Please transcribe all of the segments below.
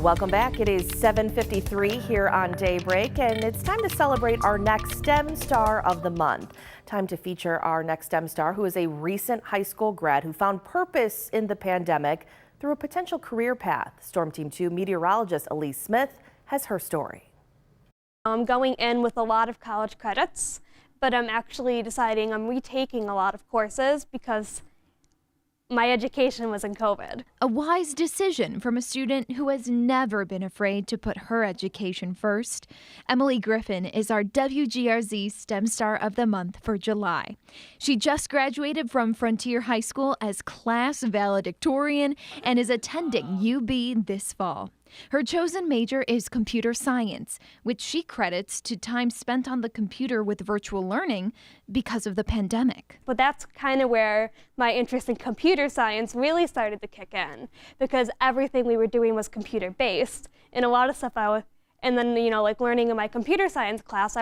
Welcome back. It is 7:53 here on Daybreak, and it's time to celebrate our next STEM Star of the month. Time to feature our next STEM Star, who is a recent high school grad who found purpose in the pandemic through a potential career path. Storm Team 2 meteorologist Elyse Smith has her story. I'm going in with a lot of college credits, but I'm actually deciding I'm retaking a lot of courses because my education was in COVID. A wise decision from a student who has never been afraid to put her education first. Emilie Griffin is our WGRZ STEM Star of the Month for July. She just graduated from Frontier High School as class valedictorian and is attending UB this fall. Her chosen major is computer science, which she credits to time spent on the computer with virtual learning because of the pandemic. But that's kind of where my interest in computer science really started to kick in, because everything we were doing was computer-based, and a lot of stuff and then, like learning in my computer science class,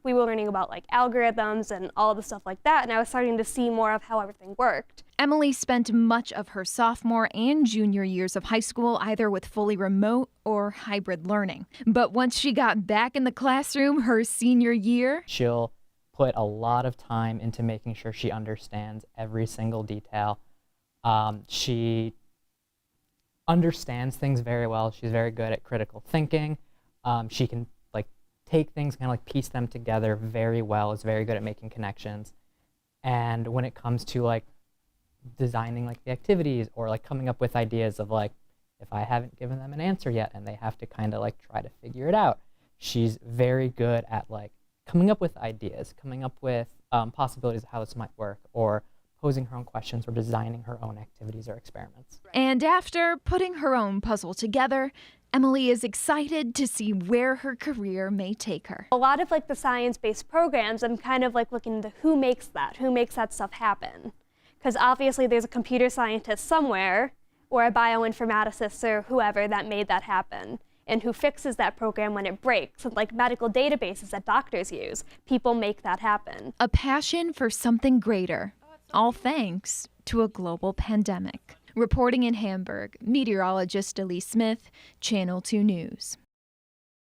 we were learning about like algorithms and all the stuff like that, and I was starting to see more of how everything worked. Emilie spent much of her sophomore and junior years of high school either with fully remote or hybrid learning. But once she got back in the classroom her senior year, she'll put a lot of time into making sure she understands every single detail. She understands things very well. She's very good at critical thinking. She can take things, kind of piece them together very well, is very good at making connections. And when it comes to designing the activities or coming up with ideas of if I haven't given them an answer yet and they have to kind of try to figure it out, she's very good at coming up with ideas, coming up with possibilities of how this might work, or posing her own questions or designing her own activities or experiments. And after putting her own puzzle together, Emilie is excited to see where her career may take her. A lot of the science-based programs, I'm kind of looking into who makes that stuff happen. Because obviously there's a computer scientist somewhere, or a bio-informaticist or whoever that made that happen, and who fixes that program when it breaks, and medical databases that doctors use. People make that happen. A passion for something greater, all thanks to a global pandemic. Reporting in Hamburg, meteorologist Elyse Smith, Channel 2 News.